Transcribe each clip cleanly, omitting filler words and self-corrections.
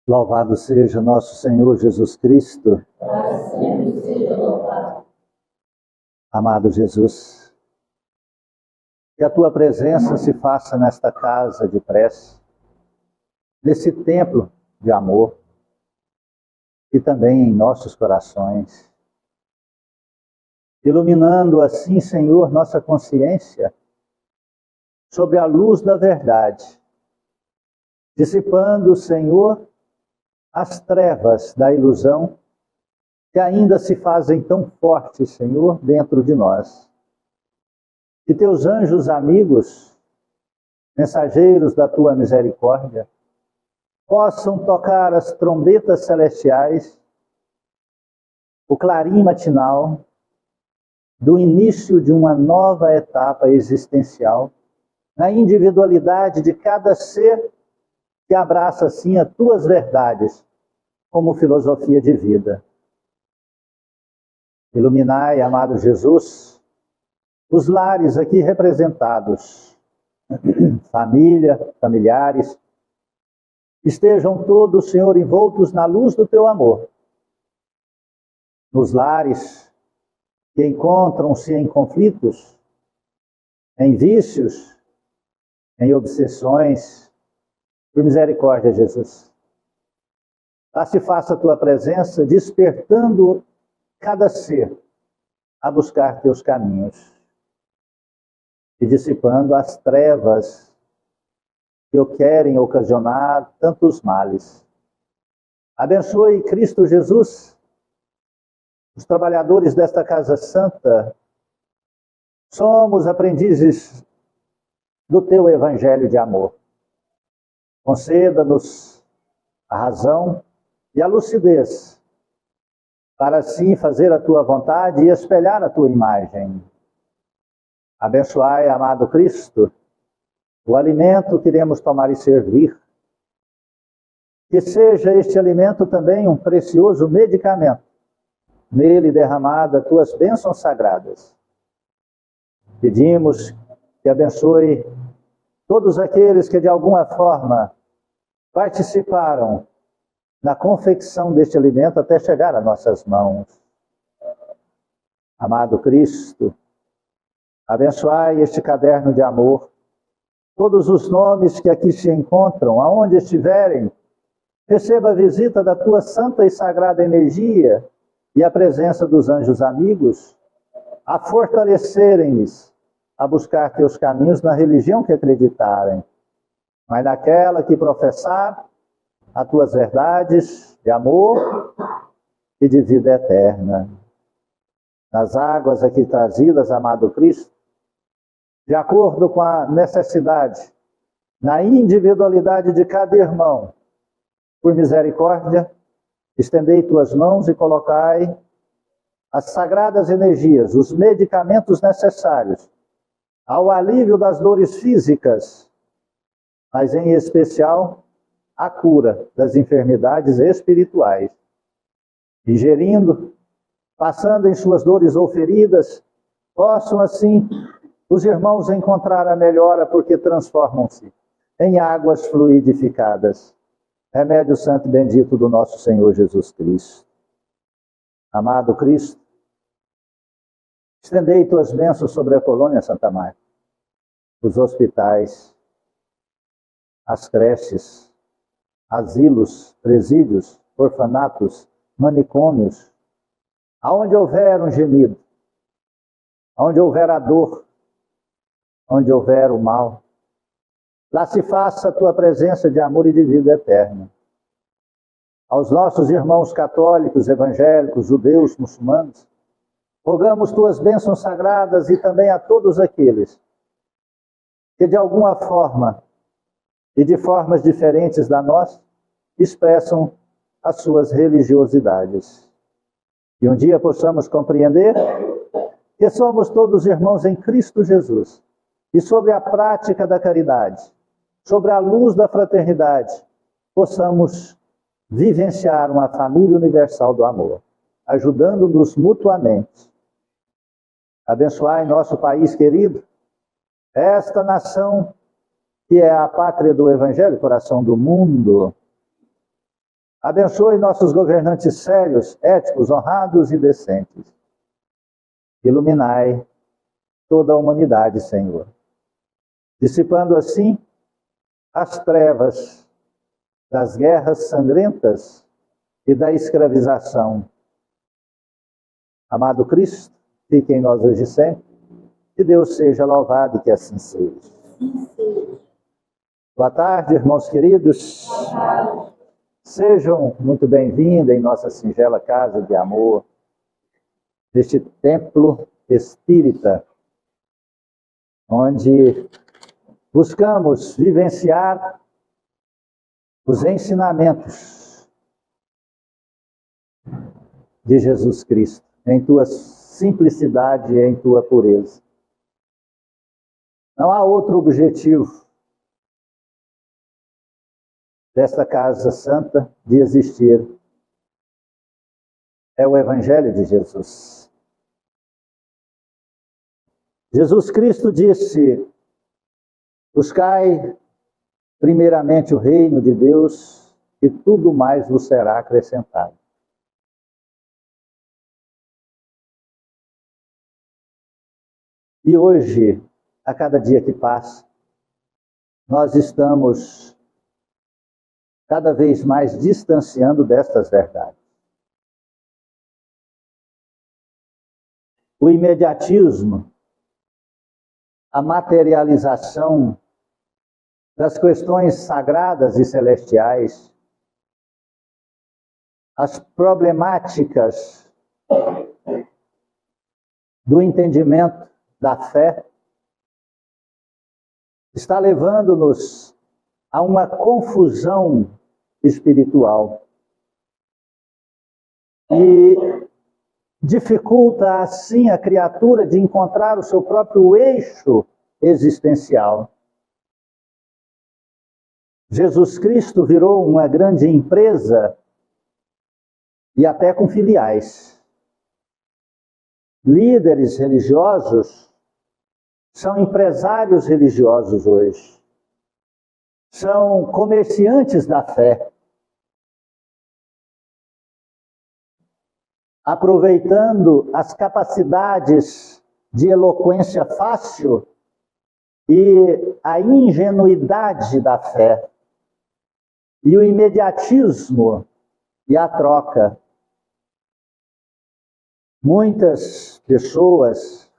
Louvado seja nosso Senhor Jesus Cristo. Para sempre seja louvado. Amado Jesus, que a tua presença se faça nesta casa de prece, nesse templo de amor, e também em nossos corações, iluminando assim, Senhor, nossa consciência sobre a luz da verdade, dissipando, Senhor, as trevas da ilusão que ainda se fazem tão fortes, Senhor, dentro de nós. Que teus anjos amigos, mensageiros da tua misericórdia, possam tocar as trombetas celestiais, o clarim matinal, do início de uma nova etapa existencial, na individualidade de cada ser que abraça, assim, as tuas verdades como filosofia de vida. Iluminai, amado Jesus, os lares aqui representados, família, familiares, estejam todos, Senhor, envoltos na luz do teu amor. Nos lares que encontram-se em conflitos, em vícios, em obsessões, por misericórdia, Jesus. Lá se faça a tua presença, despertando cada ser a buscar teus caminhos e dissipando as trevas que o querem ocasionar tantos males. Abençoe, Cristo Jesus, os trabalhadores desta casa santa. Somos aprendizes do teu evangelho de amor. Conceda-nos a razão e a lucidez para assim fazer a tua vontade e espelhar a tua imagem. Abençoai, amado Cristo, o alimento que iremos tomar e servir. Que seja este alimento também um precioso medicamento, nele derramada tuas bênçãos sagradas. Pedimos que abençoe todos aqueles que de alguma forma participaram na confecção deste alimento até chegar a nossas mãos. Amado Cristo, abençoai este caderno de amor, todos os nomes que aqui se encontram, aonde estiverem, receba a visita da tua santa e sagrada energia e a presença dos anjos amigos, a fortalecerem-lhes a buscar teus caminhos na religião que acreditarem, mas naquela que professar as tuas verdades de amor e de vida eterna. Nas águas aqui trazidas, amado Cristo, de acordo com a necessidade, na individualidade de cada irmão, por misericórdia, estendei tuas mãos e colocai as sagradas energias, os medicamentos necessários ao alívio das dores físicas, mas em especial a cura das enfermidades espirituais. Ingerindo, passando em suas dores ou feridas, possam assim os irmãos encontrar a melhora, porque transformam-se em águas fluidificadas. Remédio santo e bendito do nosso Senhor Jesus Cristo. Amado Cristo, estendei tuas bênçãos sobre a colônia Santa Marta, os hospitais, as creches, asilos, presídios, orfanatos, manicômios, aonde houver um gemido, onde houver a dor, onde houver o mal, lá se faça a tua presença de amor e de vida eterna. Aos nossos irmãos católicos, evangélicos, judeus, muçulmanos, rogamos tuas bênçãos sagradas e também a todos aqueles que de alguma forma e de formas diferentes da nossa, expressam as suas religiosidades. E um dia possamos compreender que somos todos irmãos em Cristo Jesus, e sobre a prática da caridade, sobre a luz da fraternidade, possamos vivenciar uma família universal do amor, ajudando-nos mutuamente. Abençoai nosso país querido, esta nação que é a pátria do Evangelho, coração do mundo. Abençoe nossos governantes sérios, éticos, honrados e decentes. Iluminai toda a humanidade, Senhor, dissipando assim as trevas das guerras sangrentas e da escravização. Amado Cristo, fique em nós hoje e sempre. Que Deus seja louvado e que assim seja. Boa tarde, irmãos queridos. Boa tarde. Sejam muito bem-vindos em nossa singela casa de amor, neste templo espírita, onde buscamos vivenciar os ensinamentos de Jesus Cristo, em tua simplicidade e em tua pureza. Não há outro objetivo desta casa santa de existir. É o Evangelho de Jesus. Jesus Cristo disse: buscai primeiramente o reino de Deus e tudo mais vos será acrescentado. E hoje, a cada dia que passa, nós estamos cada vez mais distanciando destas verdades. O imediatismo, a materialização das questões sagradas e celestiais, as problemáticas do entendimento da fé, está levando-nos a uma confusão espiritual e dificulta assim a criatura de encontrar o seu próprio eixo existencial. Jesus Cristo virou uma grande empresa e até com filiais. Líderes religiosos são empresários religiosos hoje. São comerciantes da fé, aproveitando as capacidades de eloquência fácil e a ingenuidade da fé, e o imediatismo e a troca. Muitas pessoas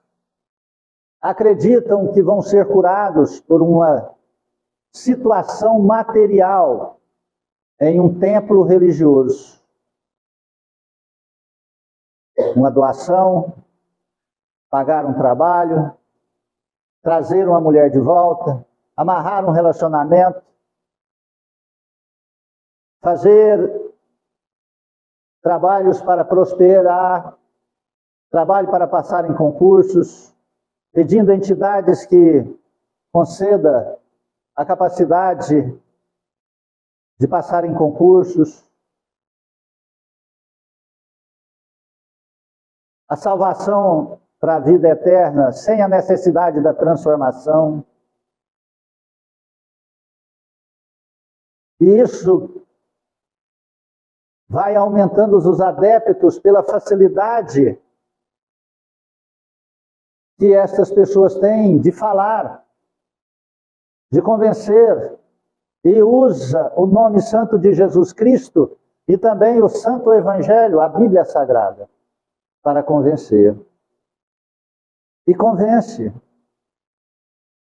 acreditam que vão ser curados por uma situação material em um templo religioso. Uma doação, pagar um trabalho, trazer uma mulher de volta, amarrar um relacionamento, fazer trabalhos para prosperar, trabalho para passar em concursos, pedindo a entidades que conceda a capacidade de passar em concursos, a salvação para a vida eterna sem a necessidade da transformação. E isso vai aumentando os adeptos pela facilidade que essas pessoas têm de falar, de convencer, e usa o nome santo de Jesus Cristo e também o Santo Evangelho, a Bíblia Sagrada, para convencer. E convence.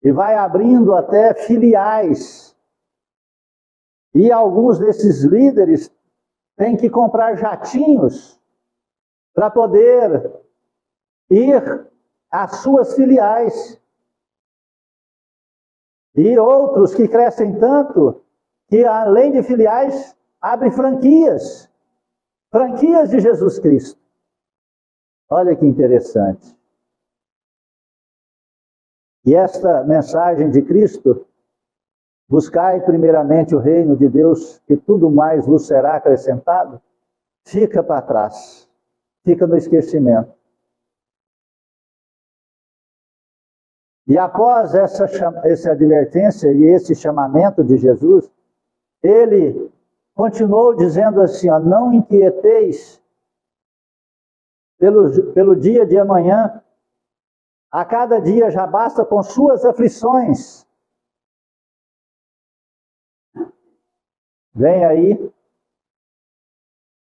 E vai abrindo até filiais. E alguns desses líderes têm que comprar jatinhos para poder ir às suas filiais. E outros que crescem tanto que, além de filiais, abrem franquias. Franquias de Jesus Cristo. Olha que interessante. E esta mensagem de Cristo, buscai primeiramente o reino de Deus, que tudo mais vos será acrescentado, fica para trás, fica no esquecimento. E após essa advertência e esse chamamento de Jesus, ele continuou dizendo assim, ó, não inquieteis pelo dia de amanhã, a cada dia já basta com suas aflições. Vem aí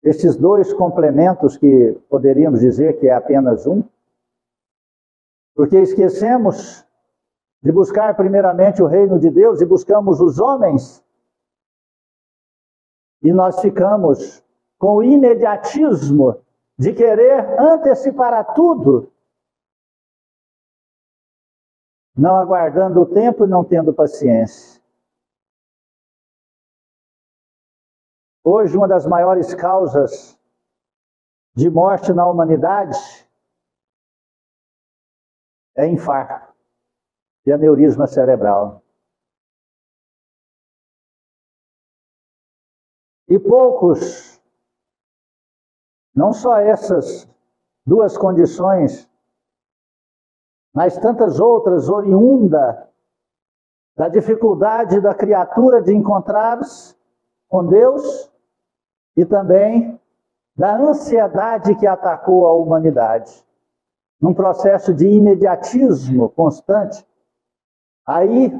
estes dois complementos que poderíamos dizer que é apenas um, porque esquecemos de buscar primeiramente o reino de Deus e buscamos os homens, e nós ficamos com o imediatismo de querer antecipar tudo, não aguardando o tempo e não tendo paciência. Hoje, uma das maiores causas de morte na humanidade é infarto e aneurisma cerebral. E poucos, não só essas duas condições, mas tantas outras oriundas da dificuldade da criatura de encontrar-se com Deus e também da ansiedade que atacou a humanidade, num processo de imediatismo constante. Aí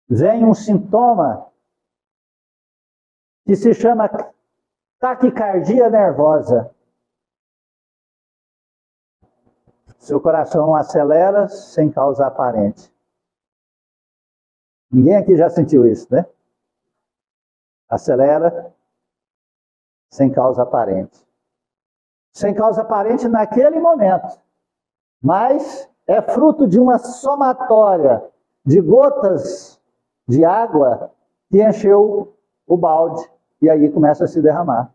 vem um sintoma que se chama taquicardia nervosa. Seu coração acelera sem causa aparente. Ninguém aqui já sentiu isso, né? Acelera sem causa aparente. Sem causa aparente naquele momento. Mas é fruto de uma somatória de gotas de água que encheu o balde e aí começa a se derramar.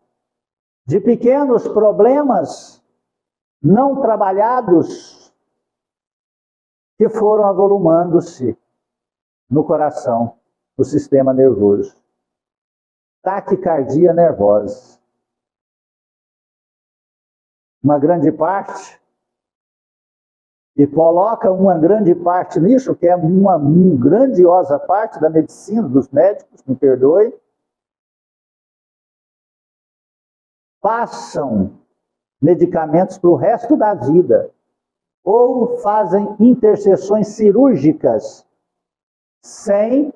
De pequenos problemas não trabalhados que foram avolumando-se no coração, no sistema nervoso. Taquicardia nervosa. Uma grande parte, e coloca uma grande parte nisso, que é uma grandiosa parte da medicina, dos médicos, me perdoe, passam medicamentos para o resto da vida, ou fazem interseções cirúrgicas sem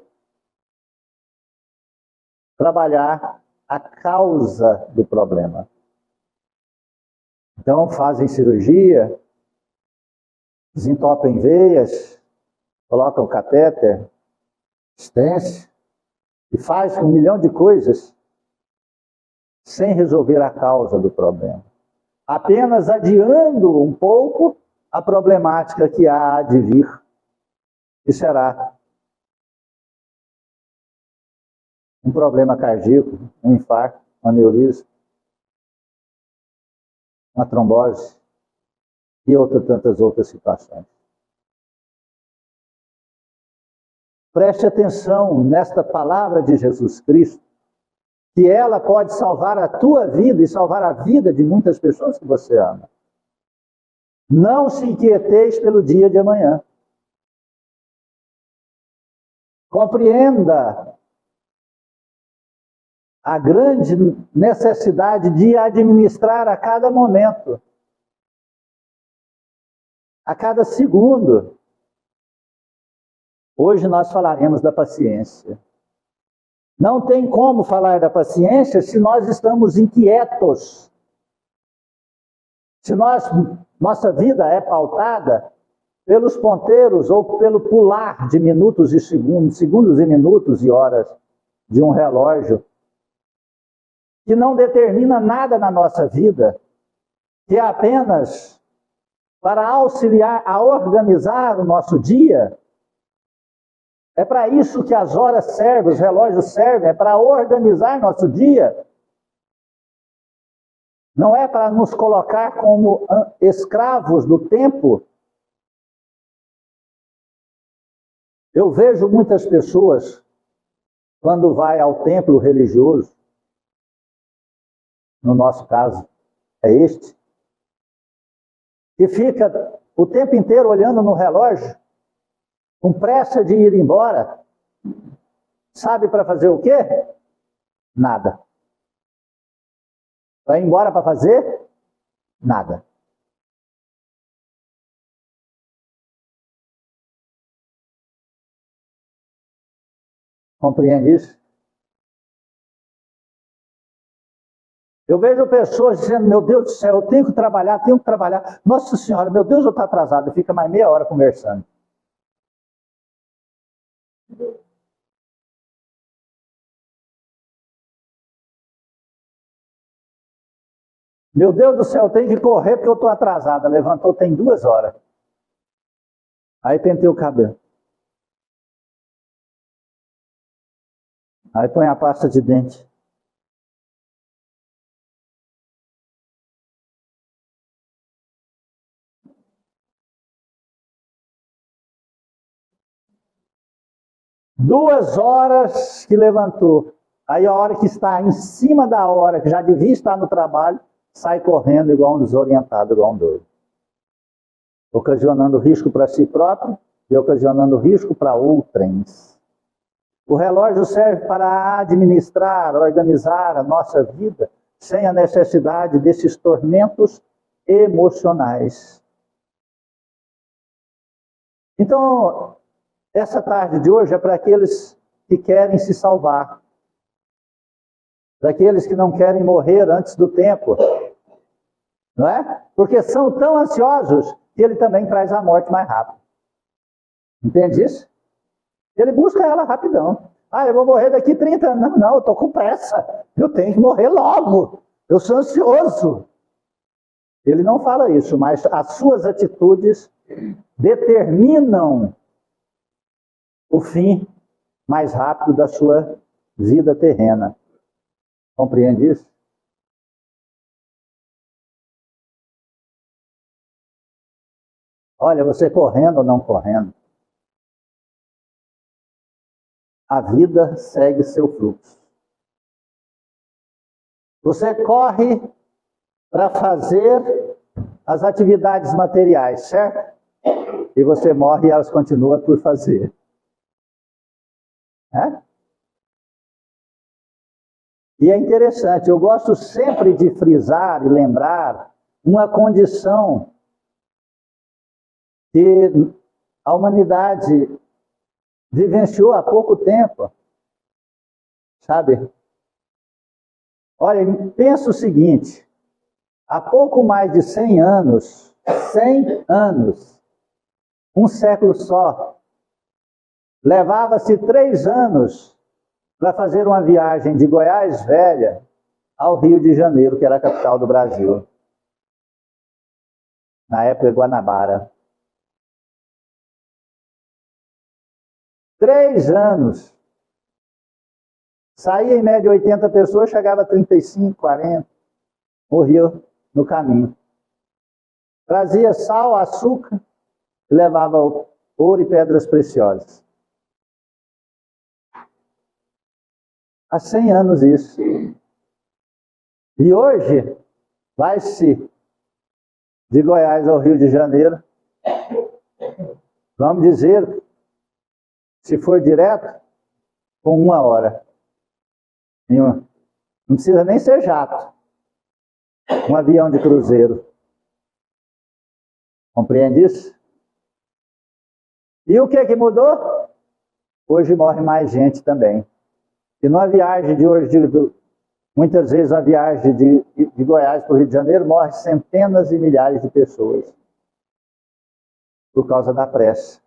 trabalhar a causa do problema. Então fazem cirurgia, desentopem veias, colocam catéter, stence, e faz 1 milhão de coisas sem resolver a causa do problema. Apenas adiando um pouco a problemática que há de vir, que será um problema cardíaco, um infarto, um aneurisma, uma trombose e tantas outras situações. Preste atenção nesta palavra de Jesus Cristo, que ela pode salvar a tua vida e salvar a vida de muitas pessoas que você ama. Não se inquieteis pelo dia de amanhã. Compreenda a grande necessidade de administrar a cada momento, a cada segundo. Hoje nós falaremos da paciência. Não tem como falar da paciência se nós estamos inquietos. Se nossa vida é pautada pelos ponteiros ou pelo pular de minutos e segundos e minutos e horas de um relógio, que não determina nada na nossa vida, que é apenas para auxiliar a organizar o nosso dia. É para isso que as horas servem, os relógios servem, é para organizar nosso dia. Não é para nos colocar como escravos do tempo. Eu vejo muitas pessoas, quando vai ao templo religioso, no nosso caso é este, que fica o tempo inteiro olhando no relógio, com pressa de ir embora. Sabe para fazer o quê? Nada. Vai embora para fazer? Nada. Compreende isso? Eu vejo pessoas dizendo, meu Deus do céu, eu tenho que trabalhar, tenho que trabalhar. Nossa Senhora, meu Deus, eu estou atrasado. Fica mais meia hora conversando. Meu Deus do céu, eu tenho que correr porque eu estou atrasada. Levantou, tem 2 horas. Aí pentei o cabelo. Aí põe a pasta de dente. Duas horas que levantou. Aí a hora que está em cima da hora, que já devia estar no trabalho, sai correndo igual um desorientado, igual um doido. Ocasionando risco para si próprio e ocasionando risco para outrens. O relógio serve para administrar, organizar a nossa vida sem a necessidade desses tormentos emocionais. Então, essa tarde de hoje é para aqueles que querem se salvar. Para aqueles que não querem morrer antes do tempo. Não é? Porque são tão ansiosos que ele também traz a morte mais rápido. Entende isso? Ele busca ela rapidão. Ah, eu vou morrer daqui 30 anos. Não, eu estou com pressa. Eu tenho que morrer logo. Eu sou ansioso. Ele não fala isso, mas as suas atitudes determinam o fim mais rápido da sua vida terrena. Compreende isso? Olha, você correndo ou não correndo, a vida segue seu fluxo. Você corre para fazer as atividades materiais, certo? E você morre e elas continuam por fazer. É? E é interessante, eu gosto sempre de frisar e lembrar uma condição que a humanidade vivenciou há pouco tempo, sabe? Olha, pensa o seguinte, há pouco mais de 100 anos, um século só, levava-se 3 anos para fazer uma viagem de Goiás Velha ao Rio de Janeiro, que era a capital do Brasil. Na época, Guanabara. 3 anos. Saía em média 80 pessoas, chegava a 35, 40. Morria no caminho. Trazia sal, açúcar, e levava ouro e pedras preciosas. Há 100 anos isso. E hoje, vai-se de Goiás ao Rio de Janeiro. Vamos dizer, se for direto, com 1 hora. Não precisa nem ser jato. Um avião de cruzeiro. Compreende isso? E o que mudou? Hoje morre mais gente também. E numa viagem de hoje, muitas vezes a viagem de Goiás para o Rio de Janeiro, morre centenas e milhares de pessoas. Por causa da pressa.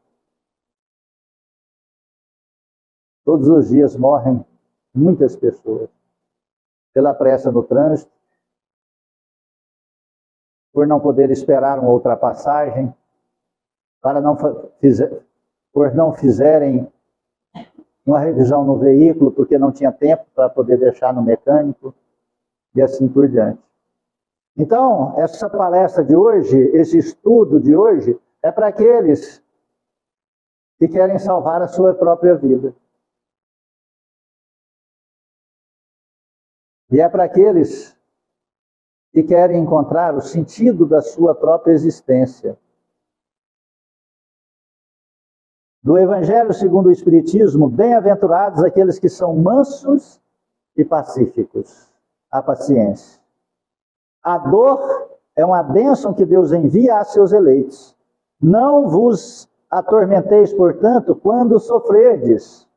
Todos os dias morrem muitas pessoas. Pela pressa no trânsito, por não poder esperar uma ultrapassagem, por não fizerem uma revisão no veículo, porque não tinha tempo para poder deixar no mecânico, e assim por diante. Então, essa palestra de hoje, esse estudo de hoje, é para aqueles que querem salvar a sua própria vida. E é para aqueles que querem encontrar o sentido da sua própria existência. Do Evangelho segundo o Espiritismo, bem-aventurados aqueles que são mansos e pacíficos. A paciência. A dor é uma bênção que Deus envia a seus eleitos. Não vos atormenteis, portanto, quando sofrerdes.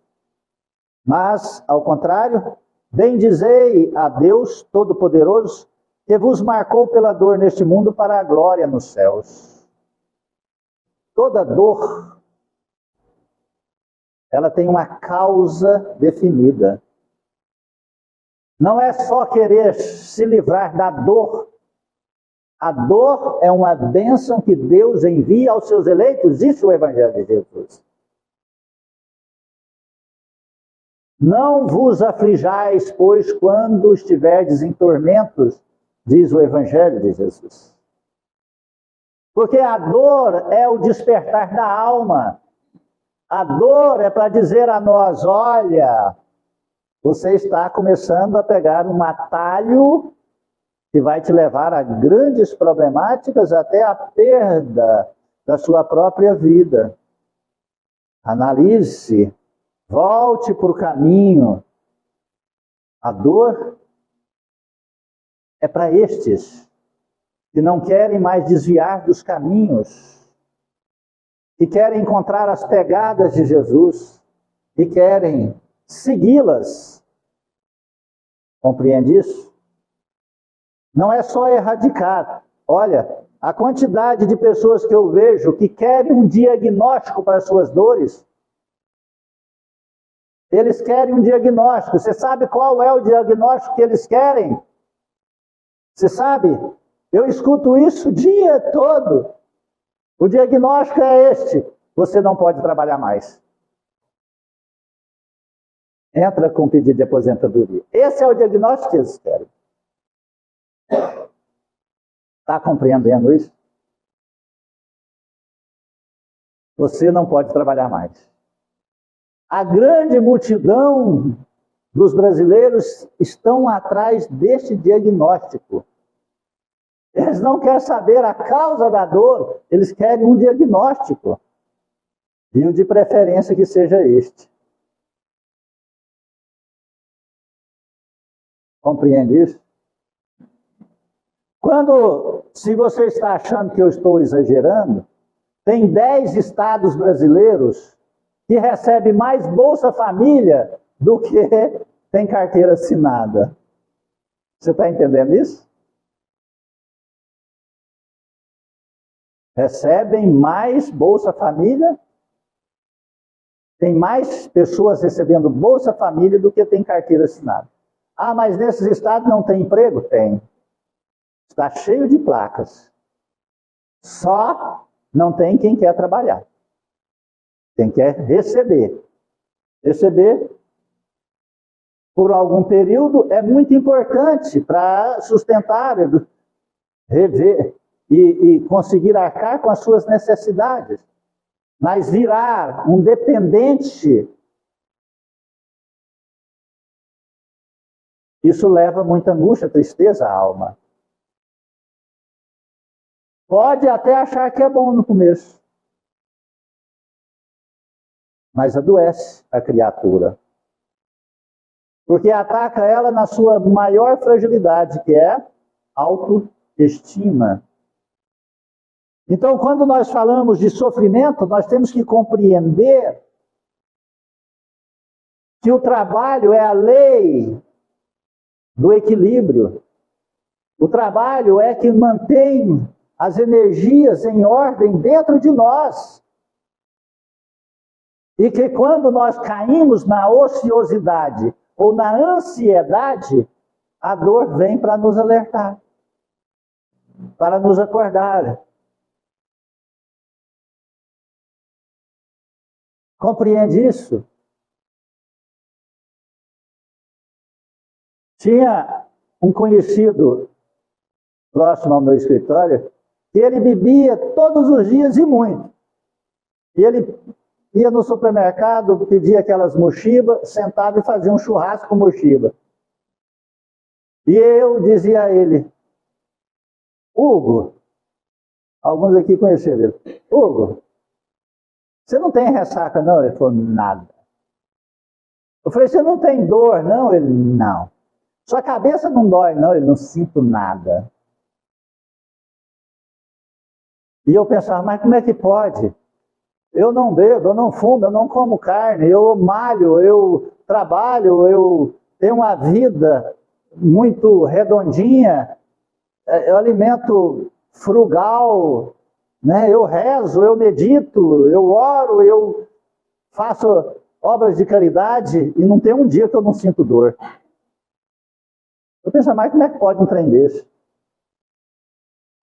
Mas, ao contrário, bendizei a Deus Todo-Poderoso, que vos marcou pela dor neste mundo para a glória nos céus. Toda dor, ela tem uma causa definida. Não é só querer se livrar da dor. A dor é uma bênção que Deus envia aos seus eleitos, disse o Evangelho de Jesus. Não vos aflijais, pois, quando estiverdes em tormentos, diz o Evangelho de Jesus. Porque a dor é o despertar da alma. A dor é para dizer a nós, olha, você está começando a pegar um atalho que vai te levar a grandes problemáticas, até a perda da sua própria vida. Analise-se, volte para o caminho. A dor é para estes que não querem mais desviar dos caminhos, que querem encontrar as pegadas de Jesus, que querem segui-las. Compreende isso? Não é só erradicar. Olha, a quantidade de pessoas que eu vejo que querem um diagnóstico para suas dores. Eles querem um diagnóstico. Você sabe qual é o diagnóstico que eles querem? Você sabe? Eu escuto isso o dia todo. O diagnóstico é este: você não pode trabalhar mais. Entra com pedido de aposentadoria. Esse é o diagnóstico que eles querem. Está compreendendo isso? Você não pode trabalhar mais. A grande multidão dos brasileiros estão atrás deste diagnóstico. Eles não querem saber a causa da dor, eles querem um diagnóstico. E o de preferência que seja este. Compreende isso? Se você está achando que eu estou exagerando, tem 10 estados brasileiros que recebem mais Bolsa Família do que tem carteira assinada. Você está entendendo isso? Recebem mais Bolsa Família, tem mais pessoas recebendo Bolsa Família do que tem carteira assinada. Ah, mas nesses estados não tem emprego? Tem. Está cheio de placas. Só não tem quem quer trabalhar. Quem quer receber. Receber por algum período é muito importante para sustentar, rever e conseguir arcar com as suas necessidades. Mas virar um dependente, isso leva muita angústia, tristeza à alma. Pode até achar que é bom no começo, mas adoece a criatura. Porque ataca ela na sua maior fragilidade, que é autoestima. Então, quando nós falamos de sofrimento, nós temos que compreender que o trabalho é a lei do equilíbrio. O trabalho é que mantém as energias em ordem dentro de nós. E que quando nós caímos na ociosidade ou na ansiedade, a dor vem para nos alertar, para nos acordar. Compreende isso? Tinha um conhecido próximo ao meu escritório, que ele bebia todos os dias e muito. E ele ia no supermercado, pedia aquelas mochibas, sentava e fazia um churrasco com mochiba. E eu dizia a ele, Hugo, alguns aqui conheceram ele, Hugo, você não tem ressaca não? Ele falou, nada. Eu falei, você não tem dor, não? Ele, não. Sua cabeça não dói, não? Ele, não sinto nada. E eu pensava, mas como é que pode? Eu não bebo, eu não fumo, eu não como carne, eu malho, eu trabalho, eu tenho uma vida muito redondinha, eu alimento frugal, né? Eu rezo, eu medito, eu oro, eu faço obras de caridade e não tem um dia que eu não sinto dor. Eu penso, mas como é que pode um trem desse?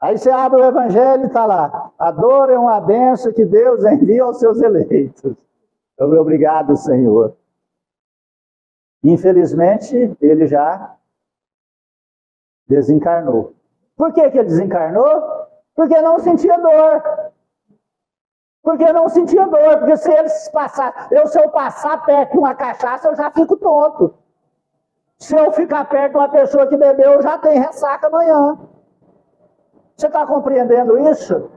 Aí você abre o Evangelho e está lá. A dor é uma bênção que Deus envia aos seus eleitos. Obrigado, Senhor. Infelizmente, ele já desencarnou. Por que ele desencarnou? Porque não sentia dor. Porque não sentia dor. Porque se ele passar, se eu passar perto de uma cachaça, eu já fico tonto. Se eu ficar perto de uma pessoa que bebeu, eu já tenho ressaca amanhã. Você está compreendendo isso?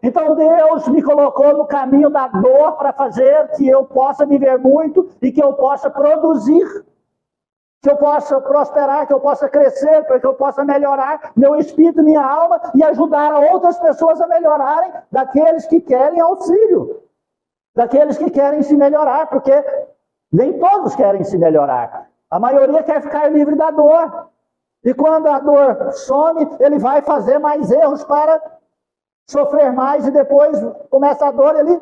Então Deus me colocou no caminho da dor para fazer que eu possa viver muito e que eu possa produzir, que eu possa prosperar, que eu possa crescer, para que eu possa melhorar meu espírito, minha alma e ajudar outras pessoas a melhorarem, daqueles que querem auxílio, daqueles que querem se melhorar, porque nem todos querem se melhorar. A maioria quer ficar livre da dor. E quando a dor some, ele vai fazer mais erros para sofrer mais, e depois começa a dor, ele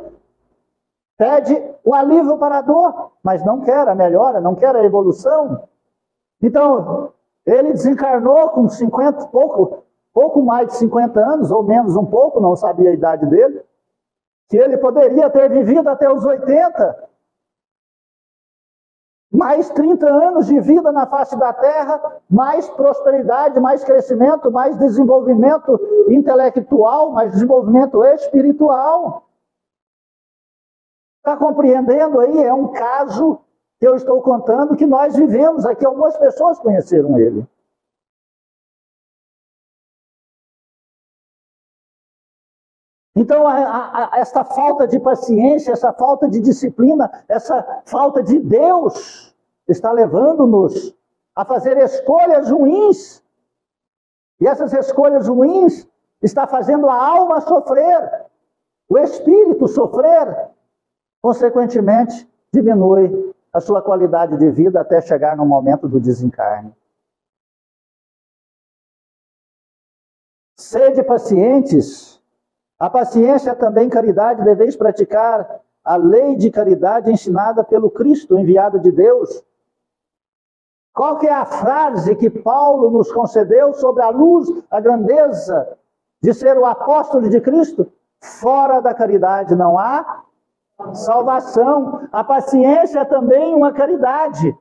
pede o alívio para a dor, mas não quer a melhora, não quer a evolução. Então, ele desencarnou com 50, pouco mais de 50 anos, ou menos um pouco, não sabia a idade dele, que ele poderia ter vivido até os 80, mais 30 anos de vida na face da Terra, mais prosperidade, mais crescimento, mais desenvolvimento intelectual, mais desenvolvimento espiritual. Está compreendendo aí? É um caso que eu estou contando que nós vivemos aqui. Algumas pessoas conheceram ele. Então, essa falta de paciência, essa falta de disciplina, essa falta de Deus está levando-nos a fazer escolhas ruins. E essas escolhas ruins está fazendo a alma sofrer, o espírito sofrer. Consequentemente, diminui a sua qualidade de vida até chegar no momento do desencarne. Sede pacientes. A paciência é também caridade, deveis praticar a lei de caridade ensinada pelo Cristo, enviado de Deus. Qual que é a frase que Paulo nos concedeu sobre a luz, a grandeza de ser o apóstolo de Cristo? Fora da caridade não há salvação. A paciência é também uma caridade.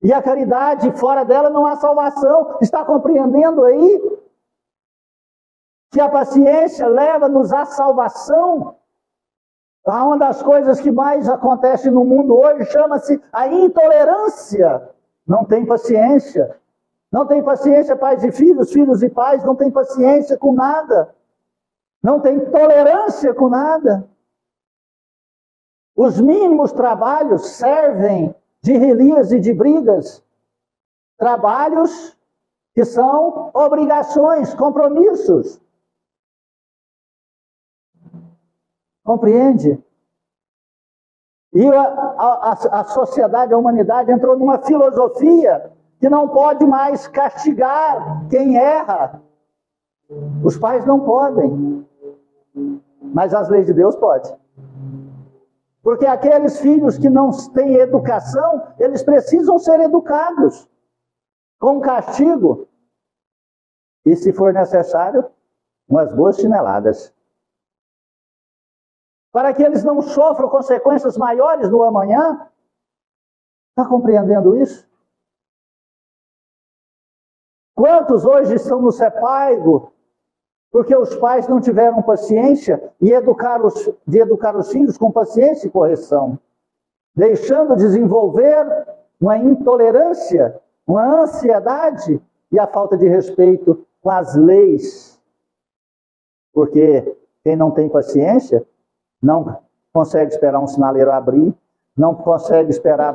E a caridade, fora dela não há salvação. Está compreendendo aí? Que a paciência leva-nos à salvação. Uma das coisas que mais acontece no mundo hoje chama-se a intolerância. Não tem paciência. Não tem paciência pais e filhos, filhos e pais, não tem paciência com nada. Não tem tolerância com nada. Os mínimos trabalhos servem de rilias e de brigas. Trabalhos que são obrigações, compromissos. Compreende? E a sociedade, a humanidade entrou numa filosofia que não pode mais castigar quem erra. Os pais não podem, mas as leis de Deus podem. Porque aqueles filhos que não têm educação, eles precisam ser educados com castigo. E se for necessário, umas boas chineladas. Para que eles não sofram consequências maiores no amanhã. Está compreendendo isso? Quantos hoje estão no sepaigo porque os pais não tiveram paciência de educar os filhos com paciência e correção, deixando desenvolver uma intolerância, uma ansiedade e a falta de respeito com as leis. Porque quem não tem paciência não consegue esperar um sinaleiro abrir, não consegue esperar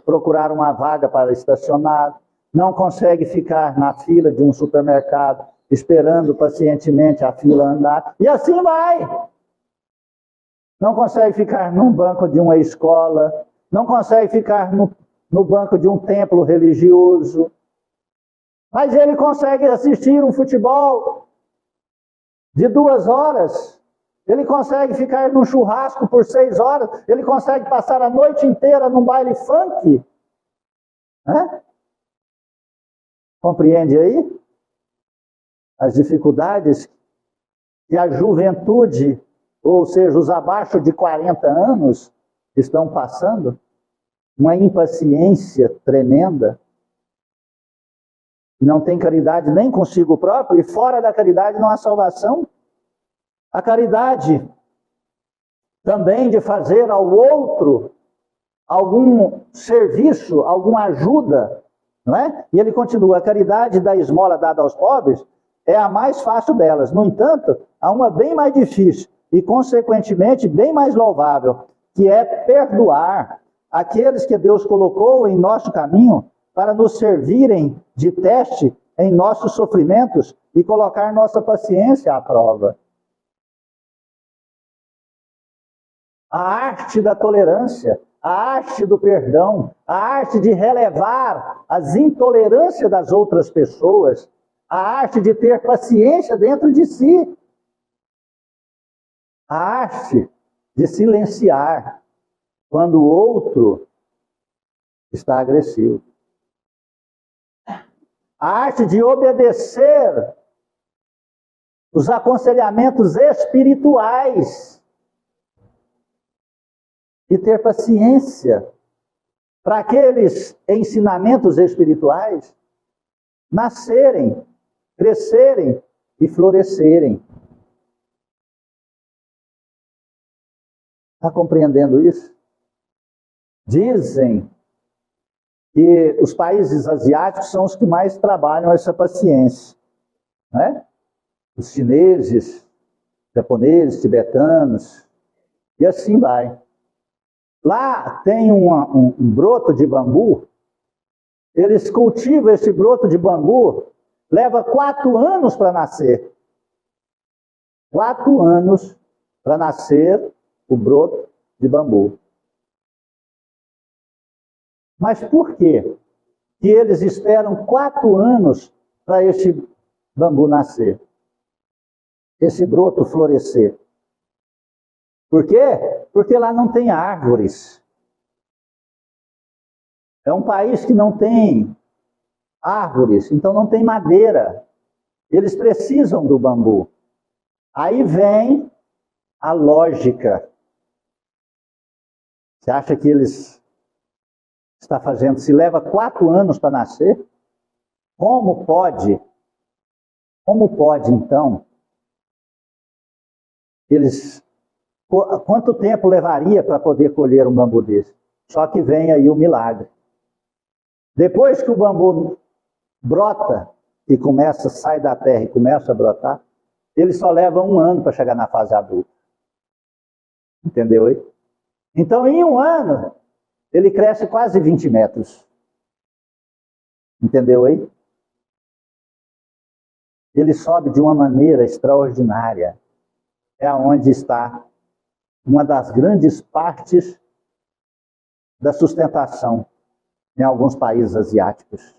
procurar uma vaga para estacionar, não consegue ficar na fila de um supermercado esperando pacientemente a fila andar, e assim vai. Não consegue ficar num banco de uma escola, não consegue ficar no banco de um templo religioso, mas ele consegue assistir um futebol de 2 horas, ele consegue ficar num churrasco por 6 horas, ele consegue passar a noite inteira num baile funk. Né? Compreende aí? As dificuldades que a juventude, ou seja, os abaixo de 40 anos, estão passando. Uma impaciência tremenda. Não tem caridade nem consigo próprio, e fora da caridade não há salvação. A caridade também de fazer ao outro algum serviço, alguma ajuda, não é? E ele continua, a caridade da esmola dada aos pobres é a mais fácil delas. No entanto, há uma bem mais difícil e, consequentemente, bem mais louvável, que é perdoar aqueles que Deus colocou em nosso caminho para nos servirem de teste em nossos sofrimentos e colocar nossa paciência à prova. A arte da tolerância, a arte do perdão, a arte de relevar as intolerâncias das outras pessoas, a arte de ter paciência dentro de si, a arte de silenciar quando o outro está agressivo, a arte de obedecer os aconselhamentos espirituais e ter paciência para aqueles ensinamentos espirituais nascerem, crescerem e florescerem. Está compreendendo isso? Dizem que os países asiáticos são os que mais trabalham essa paciência, né? Os chineses, japoneses, tibetanos, e assim vai. Lá tem um broto de bambu, eles cultivam esse broto de bambu, leva 4 anos para nascer. 4 anos para nascer o broto de bambu. Mas por quê que eles esperam 4 anos para esse bambu nascer? Esse broto florescer? Por quê? Porque lá não tem árvores. É um país que não tem árvores, então não tem madeira. Eles precisam do bambu. Aí vem a lógica. Você acha que eles estão fazendo, se leva 4 anos para nascer? Como pode então, quanto tempo levaria para poder colher um bambu desse? Só que vem aí o milagre. Depois que o bambu brota e sai da terra e começa a brotar, ele só leva 1 ano para chegar na fase adulta. Entendeu aí? Então, em 1 ano, ele cresce quase 20 metros. Entendeu aí? Ele sobe de uma maneira extraordinária. É onde está uma das grandes partes da sustentação em alguns países asiáticos.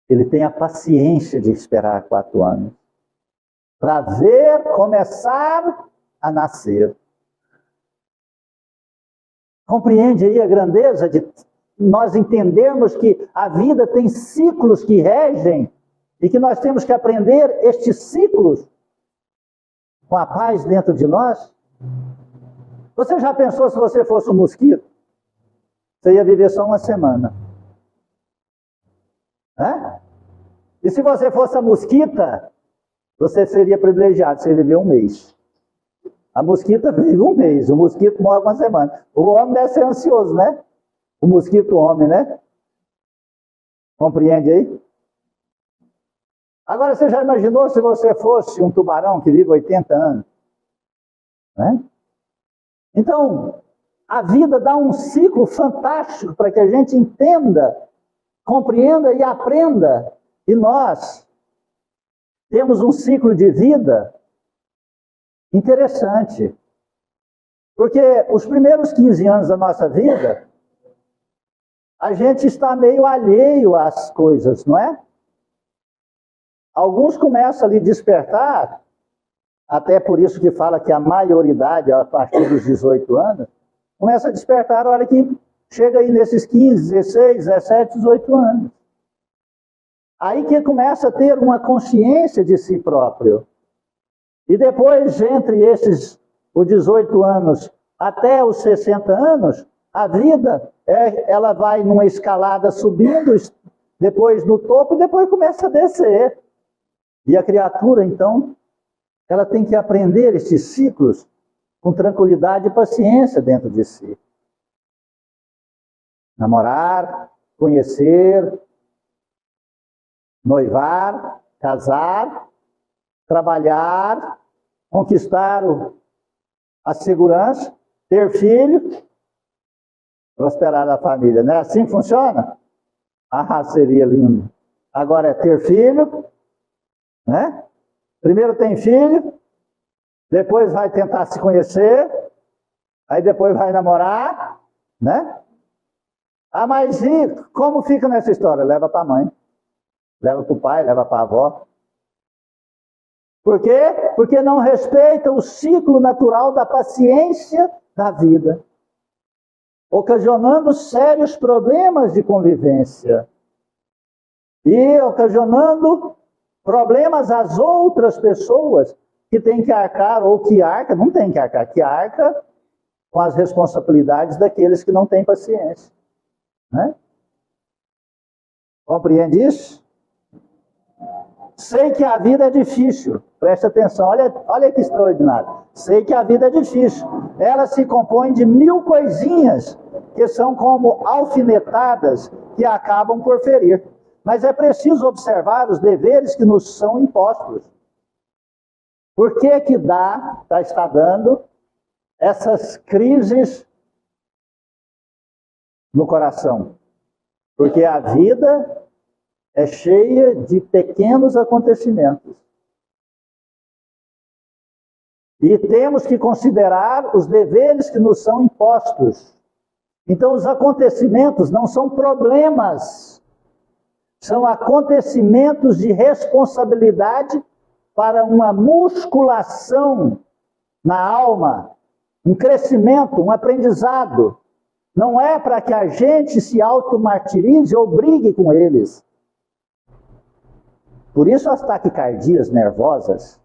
Ele tem a paciência de esperar 4 anos para ver começar a nascer. Compreende aí a grandeza de nós entendermos que a vida tem ciclos que regem e que nós temos que aprender estes ciclos com a paz dentro de nós? Você já pensou se você fosse um mosquito? Você ia viver só 1 semana. E se você fosse a mosquita, você seria privilegiado, você ia viver 1 mês. A mosquita vive 1 mês, o mosquito morre 1 semana. O homem deve ser ansioso, né? O mosquito homem, né? Compreende aí? Agora, você já imaginou se você fosse um tubarão que vive 80 anos? Né? Então, a vida dá um ciclo fantástico para que a gente entenda, compreenda e aprenda. E nós temos um ciclo de vida interessante. Porque os primeiros 15 anos da nossa vida, a gente está meio alheio às coisas, não é? Alguns começam ali a despertar, até por isso que fala que a maioridade, a partir dos 18 anos, começa a despertar a hora que chega aí nesses 15, 16, 17, 18 anos. Aí que começa a ter uma consciência de si próprio. E depois, entre esses, os 18 anos até os 60 anos, a vida, ela vai numa escalada subindo, depois no topo, e depois começa a descer. E a criatura, então, ela tem que aprender esses ciclos com tranquilidade e paciência dentro de si. Namorar, conhecer, noivar, casar, trabalhar, conquistar a segurança, ter filho, prosperar a família. Não é assim que funciona? Ah, seria lindo. Agora é ter filho, né? Primeiro tem filho, depois vai tentar se conhecer, aí depois vai namorar, né? Ah, mas e como fica nessa história? Leva para a mãe, leva para o pai, leva para a avó. Por quê? Porque não respeita o ciclo natural da paciência da vida, ocasionando sérios problemas de convivência e ocasionando problemas às outras pessoas que têm que arcar, ou que arca, não tem que arcar, que arca com as responsabilidades daqueles que não têm paciência. Né? Compreende isso? Sei que a vida é difícil, preste atenção, olha que extraordinário. Sei que a vida é difícil, ela se compõe de 1000 coisinhas que são como alfinetadas que acabam por ferir. Mas é preciso observar os deveres que nos são impostos. Por que que está dando essas crises no coração? Porque a vida é cheia de pequenos acontecimentos. E temos que considerar os deveres que nos são impostos. Então, os acontecimentos não são problemas, são acontecimentos de responsabilidade para uma musculação na alma, um crescimento, um aprendizado. Não é para que a gente se automartirize ou brigue com eles. Por isso as taquicardias nervosas,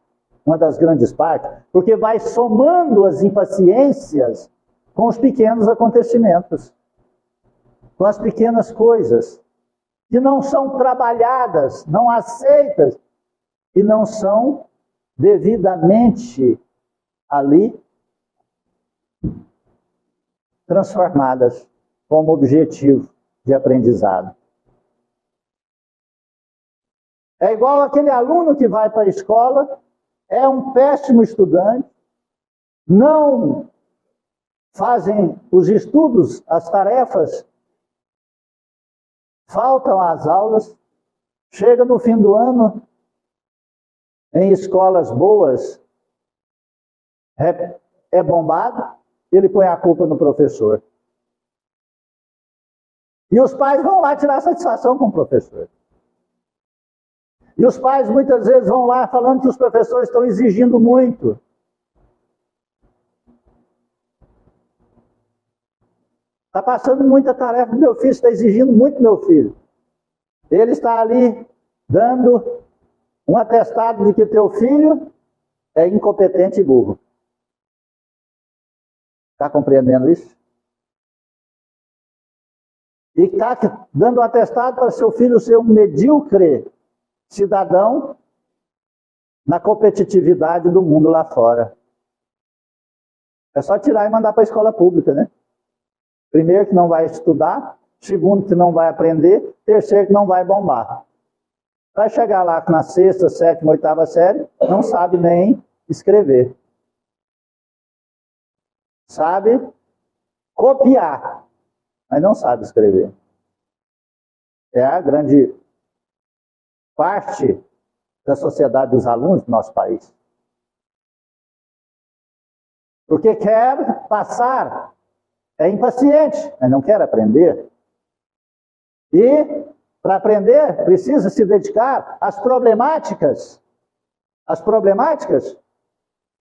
uma das grandes partes, porque vai somando as impaciências com os pequenos acontecimentos, com as pequenas coisas, que não são trabalhadas, não aceitas, e não são devidamente ali transformadas como objetivo de aprendizado. É igual aquele aluno que vai para a escola, é um péssimo estudante, não fazem os estudos, as tarefas, faltam às aulas, chega no fim do ano, em escolas boas, é bombado, ele põe a culpa no professor. E os pais vão lá tirar satisfação com o professor. E os pais muitas vezes vão lá falando que os professores estão exigindo muito. Está passando muita tarefa, meu filho está exigindo muito, meu filho. Ele está ali dando um atestado de que teu filho é incompetente e burro. Está compreendendo isso? E está dando um atestado para seu filho ser um medíocre cidadão na competitividade do mundo lá fora. É só tirar e mandar para a escola pública, né? Primeiro que não vai estudar, segundo que não vai aprender, terceiro que não vai bombar. Vai chegar lá na 6ª, 7ª, 8ª série, não sabe nem escrever. Sabe copiar, mas não sabe escrever. É a grande parte da sociedade dos alunos do nosso país. Porque quer passar, é impaciente, mas não quer aprender. E, para aprender, precisa se dedicar às problemáticas. As problemáticas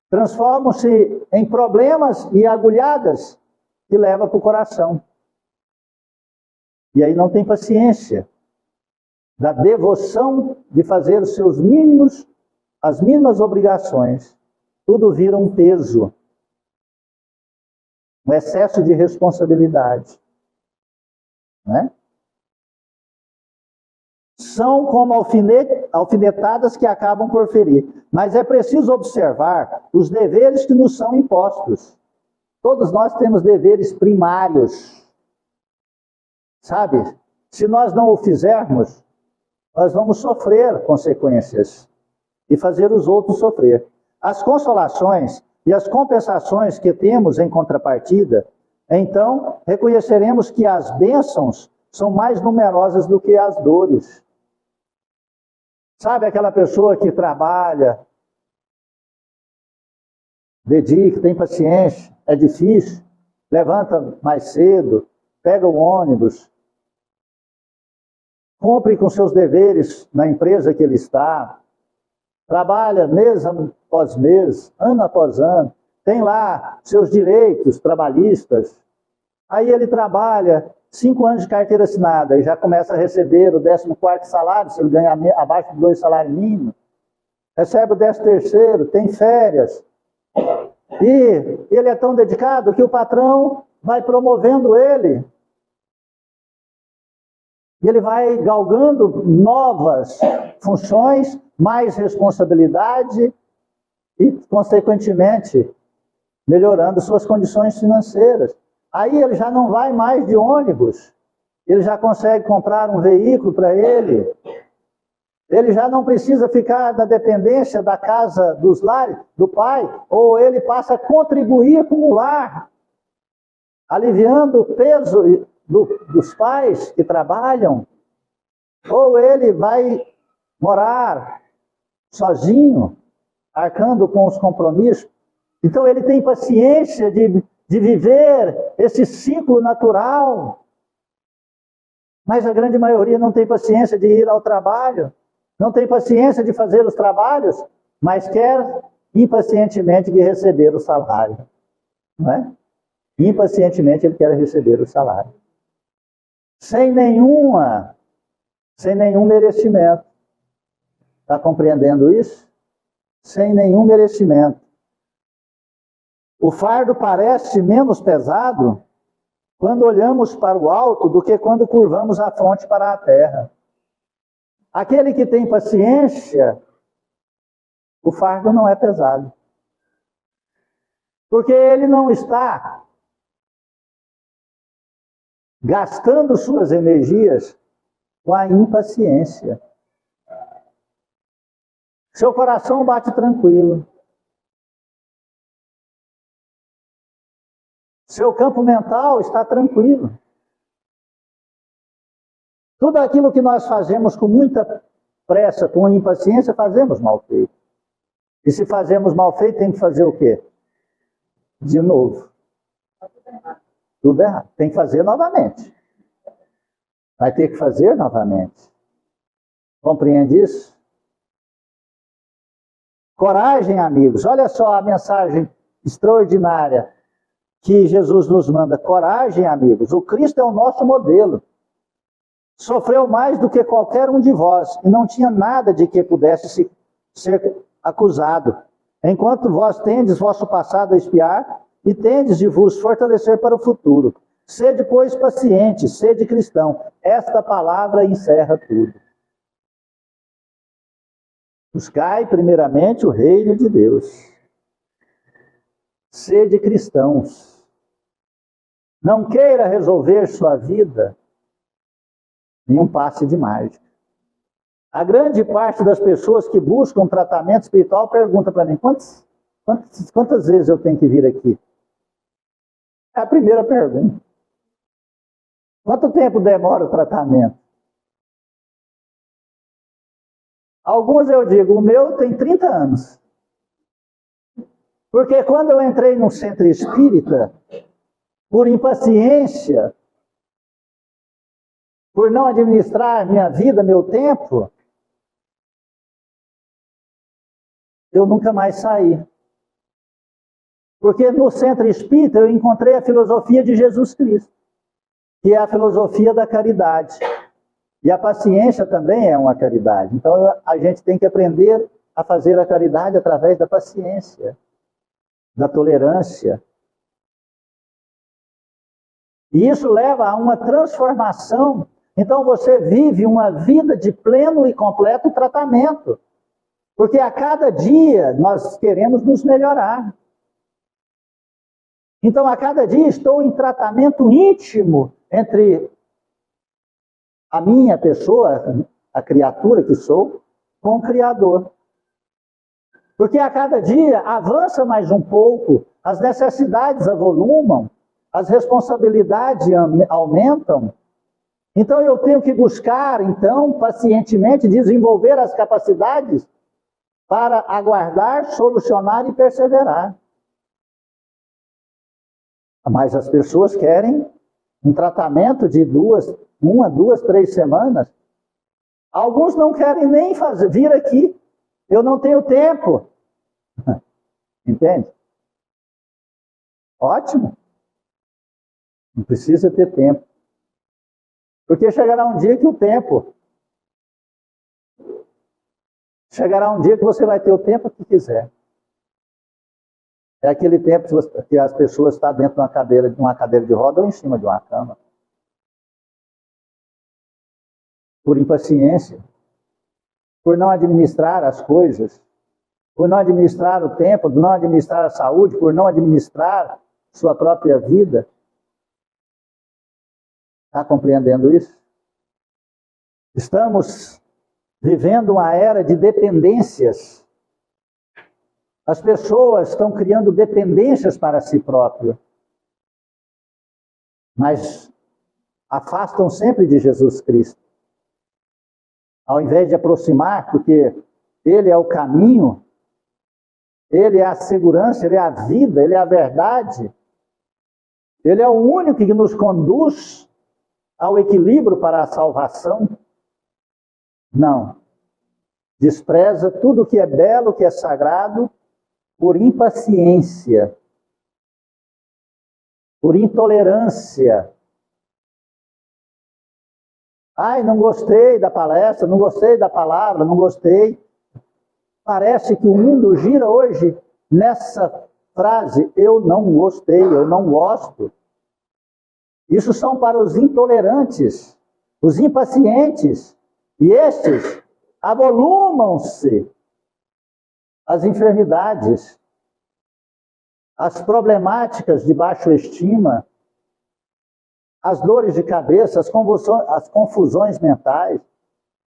transformam-se em problemas e agulhadas que levam para o coração. E aí não tem paciência da devoção de fazer os seus mínimos, as mínimas obrigações. Tudo vira um peso, um excesso de responsabilidade. Né? São como alfinetadas que acabam por ferir. Mas é preciso observar os deveres que nos são impostos. Todos nós temos deveres primários. Sabe? Se nós não o fizermos, nós vamos sofrer consequências e fazer os outros sofrer. As consolações e as compensações que temos em contrapartida, então reconheceremos que as bênçãos são mais numerosas do que as dores. Sabe aquela pessoa que trabalha, dedica, tem paciência, é difícil, levanta mais cedo, pega o ônibus, cumpre com seus deveres na empresa que ele está, trabalha mês após mês, ano após ano, tem lá seus direitos trabalhistas. Aí ele trabalha 5 anos de carteira assinada e já começa a receber o 14º salário, se ele ganhar abaixo de 2 salários mínimos. Recebe o 13º, tem férias. E ele é tão dedicado que o patrão vai promovendo ele. E ele vai galgando novas funções, mais responsabilidade e, consequentemente, melhorando suas condições financeiras. Aí ele já não vai mais de ônibus, ele já consegue comprar um veículo para ele. Ele já não precisa ficar na dependência da casa dos lares, do pai, ou ele passa a contribuir com o lar, aliviando o peso dos pais que trabalham, ou ele vai morar sozinho, arcando com os compromissos. Então ele tem paciência de viver esse ciclo natural. Mas a grande maioria não tem paciência de ir ao trabalho, não tem paciência de fazer os trabalhos, mas quer impacientemente receber o salário. Não é? Impacientemente ele quer receber o salário. Sem nenhum merecimento. Está compreendendo isso? Sem nenhum merecimento. O fardo parece menos pesado quando olhamos para o alto do que quando curvamos a fronte para a terra. Aquele que tem paciência, o fardo não é pesado. Porque ele não está gastando suas energias com a impaciência. Seu coração bate tranquilo. Seu campo mental está tranquilo. Tudo aquilo que nós fazemos com muita pressa, com impaciência, fazemos mal feito. E se fazemos mal feito, tem que fazer o quê? De novo. Tudo errado. Tem que fazer novamente. Vai ter que fazer novamente. Compreende isso? Coragem, amigos. Olha só a mensagem extraordinária que Jesus nos manda. Coragem, amigos. O Cristo é o nosso modelo. Sofreu mais do que qualquer um de vós e não tinha nada de que pudesse ser acusado. Enquanto vós tendes vosso passado a espiar e tendes de vos fortalecer para o futuro. Sede, pois, pacientes, sede cristão. Esta palavra encerra tudo. Buscai primeiramente o reino de Deus. Sede cristãos. Não queira resolver sua vida em um passe de mágica. A grande parte das pessoas que buscam tratamento espiritual pergunta para mim, quantas vezes eu tenho que vir aqui? É a primeira pergunta. Quanto tempo demora o tratamento? Alguns eu digo, o meu tem 30 anos. Porque quando eu entrei num centro espírita, por impaciência, por não administrar minha vida, meu tempo, eu nunca mais saí. Porque no centro espírita eu encontrei a filosofia de Jesus Cristo, que é a filosofia da caridade. E a paciência também é uma caridade. Então a gente tem que aprender a fazer a caridade através da paciência, da tolerância. E isso leva a uma transformação. Então você vive uma vida de pleno e completo tratamento. Porque a cada dia nós queremos nos melhorar. Então a cada dia estou em tratamento íntimo entre a minha pessoa, a criatura que sou, com o Criador. Porque a cada dia avança mais um pouco, as necessidades avolumam, as responsabilidades aumentam. Então eu tenho que buscar, então, pacientemente desenvolver as capacidades para aguardar, solucionar e perseverar. Mas as pessoas querem um tratamento de 1, 2, 3 semanas. Alguns não querem nem vir aqui. Eu não tenho tempo. Entende? Ótimo. Não precisa ter tempo. Porque chegará um dia que o tempo... Chegará um dia que você vai ter o tempo que quiser. É aquele tempo que as pessoas estão dentro de uma cadeira de roda ou em cima de uma cama. Por impaciência, por não administrar as coisas, por não administrar o tempo, por não administrar a saúde, por não administrar sua própria vida. Está compreendendo isso? Estamos vivendo uma era de dependências. As pessoas estão criando dependências para si próprias, mas afastam sempre de Jesus Cristo. Ao invés de aproximar, porque Ele é o caminho, Ele é a segurança, Ele é a vida, Ele é a verdade. Ele é o único que nos conduz ao equilíbrio para a salvação. Não. Despreza tudo que é belo, que é sagrado, por impaciência, por intolerância. Ai, não gostei da palestra, não gostei da palavra, não gostei. Parece que o mundo gira hoje nessa frase, eu não gostei, eu não gosto. Isso são para os intolerantes, os impacientes. E estes avolumam-se as enfermidades, as problemáticas de baixa estima, as dores de cabeça, as confusões mentais,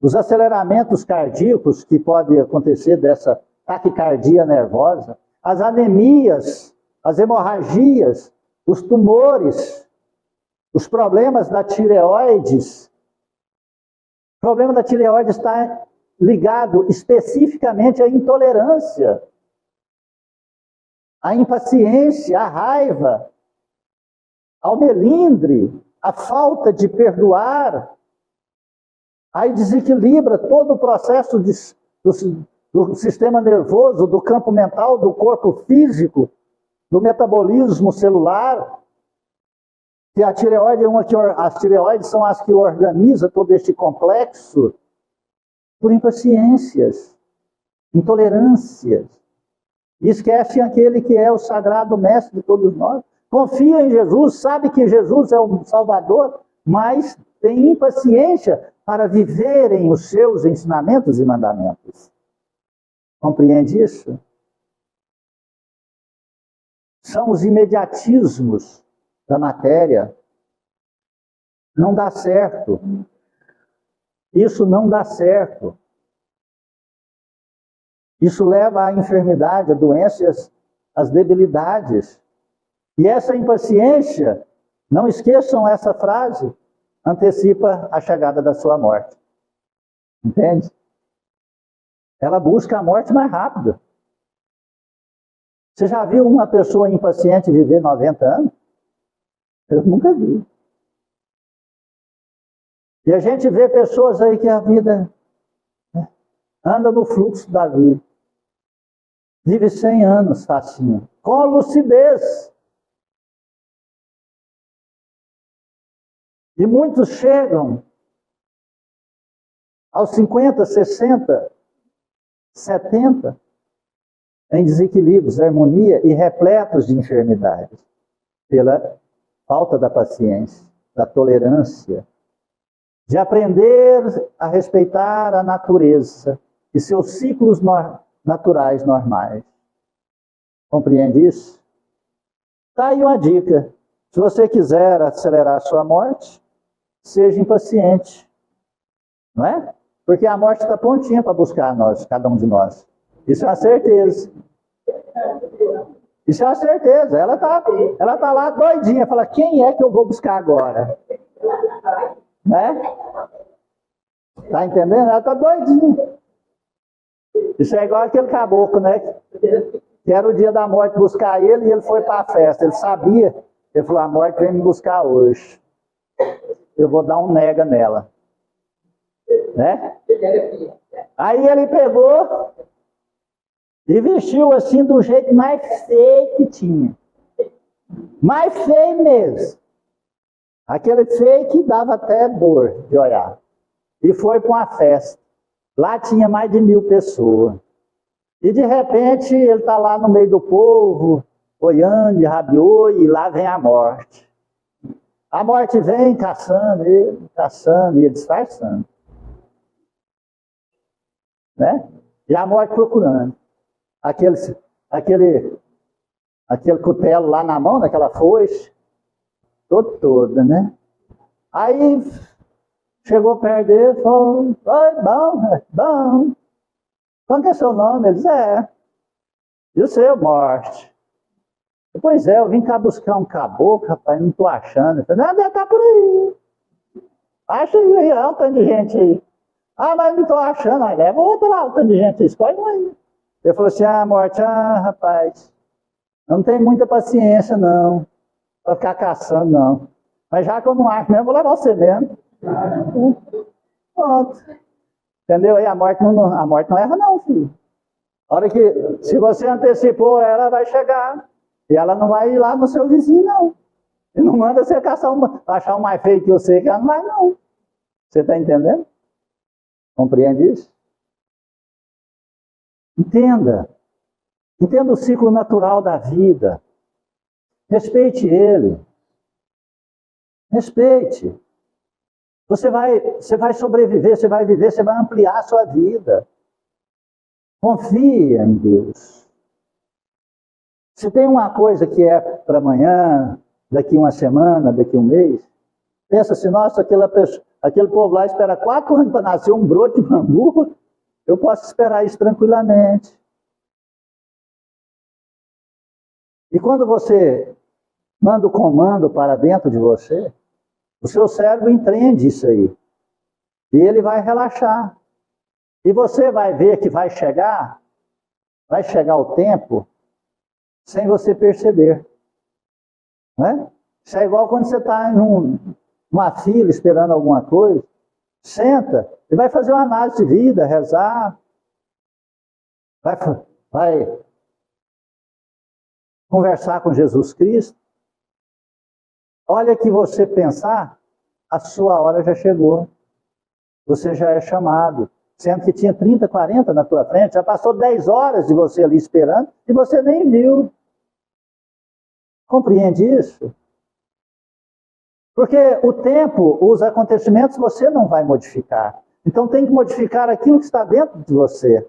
os aceleramentos cardíacos que podem acontecer dessa taquicardia nervosa, as anemias, as hemorragias, os tumores, os problemas da tireoides. O problema da tireoide está ligado especificamente à intolerância, à impaciência, à raiva, ao melindre, à falta de perdoar. Aí desequilibra todo o processo do sistema nervoso, do campo mental, do corpo físico, do metabolismo celular. Que a tireoide as tireoides são as que organizam todo este complexo por impaciências, intolerâncias. E esquecem aquele que é o sagrado mestre de todos nós. Confia em Jesus, sabe que Jesus é o Salvador, mas tem impaciência para viverem os seus ensinamentos e mandamentos. Compreende isso? São os imediatismos da matéria. Não dá certo. Isso não dá certo. Isso leva à enfermidade, à doença, às debilidades. E essa impaciência, não esqueçam essa frase, antecipa a chegada da sua morte. Entende? Ela busca a morte mais rápido. Você já viu uma pessoa impaciente viver 90 anos? Eu nunca vi. E a gente vê pessoas aí que a vida anda no fluxo da vida. Vive 100 anos facinho, com lucidez. E muitos chegam aos 50, 60, 70, em desequilíbrios, harmonia e repletos de enfermidades, pela falta da paciência, da tolerância, de aprender a respeitar a natureza e seus ciclos naturais normais. Compreende isso? Está aí uma dica. Se você quiser acelerar a sua morte, seja impaciente. Não é? Porque a morte está prontinha para buscar nós, cada um de nós. Isso é uma certeza. Isso é uma certeza. Ela tá lá doidinha. Fala, quem é que eu vou buscar agora? Né? Tá entendendo? Ela tá doidinha. Isso é igual aquele caboclo, né? Que era o dia da morte buscar ele e ele foi para a festa. Ele sabia. Ele falou, a morte vem me buscar hoje. Eu vou dar um nega nela. Né? Aí ele pegou e vestiu assim do jeito mais feio que tinha. Mais feio mesmo. Aquele feio que dava até dor de olhar. E foi para uma festa. Lá tinha mais de 1000 pessoas. E de repente ele está lá no meio do povo, olhando, rabiou, e lá vem a morte. A morte vem caçando e ele disfarçando. Né? E a morte procurando. Aquele cutelo lá na mão, naquela foice, toda, né? Aí chegou perto dele e falou, oi, bom. Qual que é seu nome? Ele disse, e o seu, morte? Pois é, eu vim cá buscar um caboclo, rapaz, não estou achando. Ele falou, deve estar por aí. Acha aí, olha o tanto de gente aí. Mas não estou achando. Aí leva outro lá, o tanto de gente, escolhe um aí. Ele falou assim, morte, rapaz, eu não tenho muita paciência, não, para ficar caçando, não. Mas já que eu não acho mesmo, vou levar você mesmo. Pronto. Entendeu? Aí a morte não erra, não, filho. A hora que, se você antecipou, ela vai chegar. E ela não vai ir lá no seu vizinho, não. E não manda você achar um mais feio que você, que ela não vai, não. Você está entendendo? Compreende isso? Entenda. Entenda o ciclo natural da vida. Respeite ele. Respeite. Você vai sobreviver, você vai viver, você vai ampliar a sua vida. Confia em Deus. Se tem uma coisa que é para amanhã, daqui uma semana, daqui um mês, pensa assim, nossa, aquele povo lá espera 4 anos para nascer um broto de bambu, eu posso esperar isso tranquilamente. E quando você manda o comando para dentro de você, o seu cérebro entende isso aí. E ele vai relaxar. E você vai ver que vai chegar o tempo sem você perceber. Né? Isso é igual quando você está numa fila esperando alguma coisa. Senta e vai fazer uma análise de vida, rezar. Vai conversar com Jesus Cristo. Olha que você pensar, a sua hora já chegou. Você já é chamado. Sendo que tinha 30, 40 na tua frente, já passou 10 horas de você ali esperando e você nem viu. Compreende isso? Porque o tempo, os acontecimentos, você não vai modificar. Então tem que modificar aquilo que está dentro de você.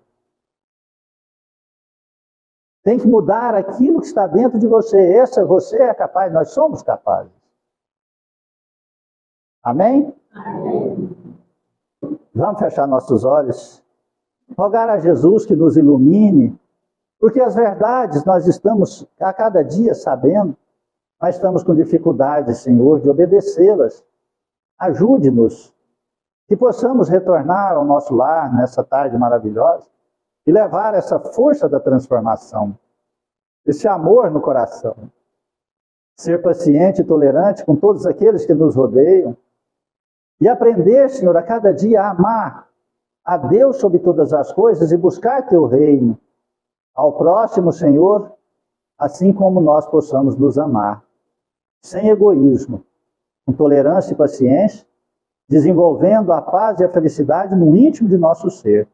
Tem que mudar aquilo que está dentro de você. Você é capaz, nós somos capazes. Amém? Amém. Vamos fechar nossos olhos. Rogar a Jesus que nos ilumine. Porque as verdades nós estamos a cada dia sabendo. mas estamos com dificuldade, Senhor, de obedecê-las. Ajude-nos, que possamos retornar ao nosso lar nessa tarde maravilhosa e levar essa força da transformação, esse amor no coração. Ser paciente e tolerante com todos aqueles que nos rodeiam e aprender, Senhor, a cada dia a amar a Deus sobre todas as coisas e buscar teu reino, ao próximo, Senhor, assim como nós possamos nos amar, sem egoísmo, com tolerância e paciência, desenvolvendo a paz e a felicidade no íntimo de nosso ser,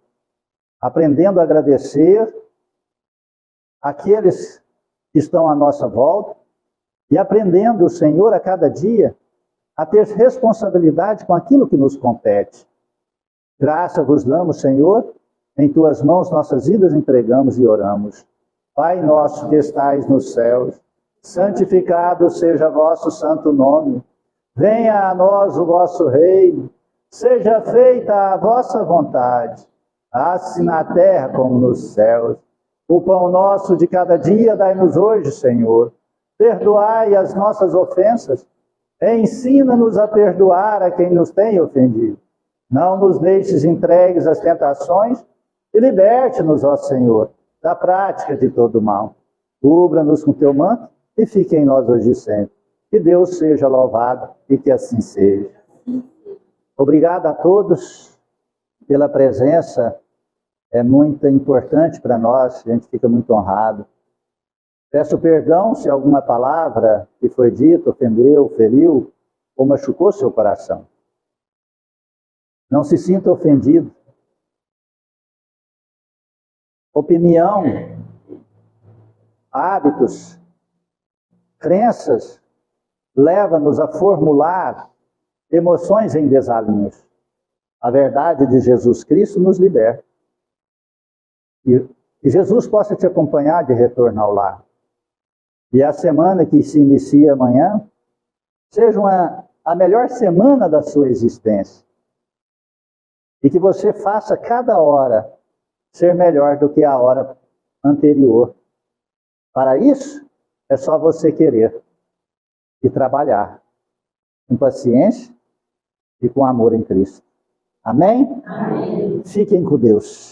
aprendendo a agradecer aqueles que estão à nossa volta e aprendendo, Senhor, a cada dia, a ter responsabilidade com aquilo que nos compete. Graça vos damos, Senhor, em tuas mãos nossas vidas entregamos e oramos. Pai nosso que estais nos céus, santificado seja vosso santo nome. Venha a nós o vosso reino, seja feita a vossa vontade, assim na terra como nos céus. O pão nosso de cada dia dai-nos hoje, Senhor. Perdoai as nossas ofensas, ensina-nos a perdoar a quem nos tem ofendido. Não nos deixes entregues às tentações e liberte-nos, ó Senhor, da prática de todo mal. Cubra-nos com teu manto e fique em nós hoje e sempre. Que Deus seja louvado e que assim seja. Obrigado a todos pela presença, é muito importante para nós, a gente fica muito honrado. Peço perdão se alguma palavra que foi dita ofendeu, feriu ou machucou seu coração. Não se sinta ofendido. Opinião, hábitos, crenças, leva-nos a formular emoções em desalinhos. A verdade de Jesus Cristo nos liberta. E Jesus possa te acompanhar de retorno ao lar. E a semana que se inicia amanhã, seja a melhor semana da sua existência. E que você faça cada hora ser melhor do que a hora anterior. Para isso, é só você querer e trabalhar com paciência e com amor em Cristo. Amém? Amém. Fiquem com Deus.